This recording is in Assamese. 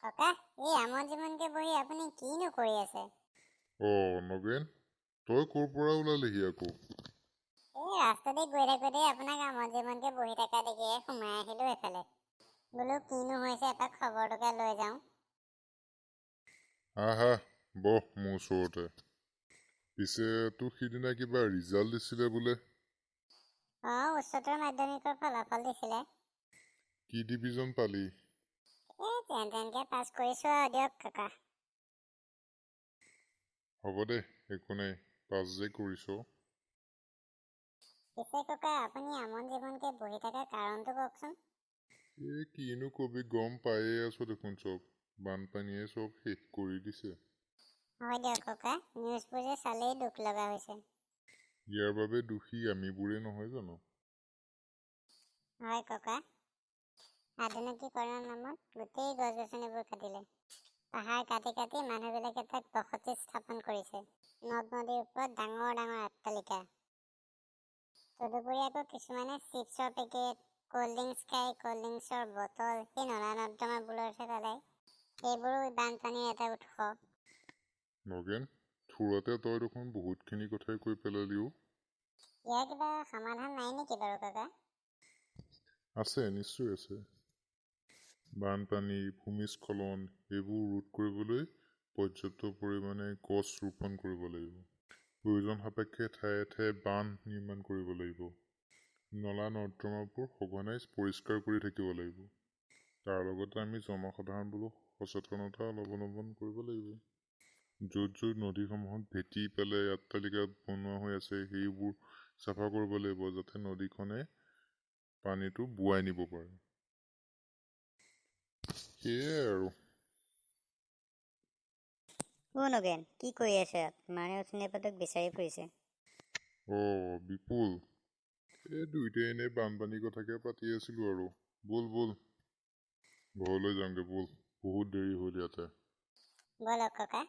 ককা, এই আমাৰ জীৱনকে বহি আপুনি কিনো কৰি আছে? নগেন, তই ক'ৰ পৰা ওলালিহি আকৌ? এই ৰাস্তাতে গৈ থাকোঁতে আপোনাক আমাৰ জীৱনকে বহি থকা দেখিয়ে সোমাই আহিলো এফালে। বোলো কিনো হৈছে এটা খবৰটোকে লৈ যাওঁ। আহা বহ মোৰ ওচৰতে। পিছে তোৰ সিদিনা কিবা ৰিজাল্ট দিছিলে বোলে? উচ্চতৰ মাধ্যমিকৰ ফলাফল দিছিলে। কি ডিভিজন পালি? তেনেকে পাছ কৰিছো আৰু দিয়ক ককা। হ'ব দে, একো নাই, পাছ যে কৰিছ। পিছে ককা, আপুনি আমাৰ জীৱনকে বহি থকা কাৰণটো কওকচোন। কিনো কবি, গম পায়ে আছো দেখোন চব। বানপানীয়ে চব শেষ কৰি দিছে। হয় দিয়ক ককা, নিউজবোৰ যে চালেই দুখ লগা হৈছে। ইয়াৰ বাবে দোষী আমিবোৰে নহয় জানো? হয় ককা, আধুনিকীকৰণৰ নামত গোটেই গছ গছনিবোৰ কাটিলে। পাহাৰ কাটি কাটি মানুহবিলাকে তাত বসতি স্থাপন কৰিছে। নদ নদীৰ ওপৰত ডাঙৰ ডাঙৰ অট্টালিকা। তদুপৰি আকৌ কিছুমানে চিপছৰ পেকেট, কল্ড ড্ৰিংকছ খাই কল্ড ড্ৰিংকছৰ বটল সেই নলা নৰ্দমাবোৰতহে পেলায়। সেইবোৰো বানপানীৰ এটা উৎস। নগেন, থোৰতে তই দেখোন বহুতখিনি কথাই কৈ পেলালিও। ইয়াৰ কিবা সমাধান নাই নেকি বাৰু ককা? আছে, নিশ্চয় আছে। বানপানী, ভূমিস্খলন এইবোৰ ৰোধ কৰিবলৈ পৰ্যাপ্ত পৰিমাণে গছ ৰোপণ কৰিব লাগিব। প্ৰয়োজন সাপেক্ষে ঠায়ে ঠায়ে বান্ধ নিৰ্মাণ কৰিব লাগিব। নলা নৰ্দমাবোৰ সঘনাই পৰিষ্কাৰ কৰি থাকিব লাগিব। তাৰ লগতে আমি জনসাধাৰণবোৰক সচেতনতা অৱলম্বন কৰিব লাগিব। য'ত য'ত নদীসমূহত ভেটি পেলাই অট্টালিকা বনোৱা হৈ আছে সেইবোৰ চাফা কৰিব লাগিব, যাতে নদীখনে পানীটো বোৱাই নিব পাৰে। সেয়াই আৰু। নগেন, কি কৰি আছে? মাৰে অথনিৰ পৰা তোক বিচাৰি ফুৰিছে। বিপুল, দুইটাই এনেই বানপানীৰ কথাকে পাতি আছিলো আৰু। ব'ল ব'ল ঘৰলৈ যাওঁগে ব'ল, বহুত দেৰি হ'ল ইয়াতে। ব'লক ককা।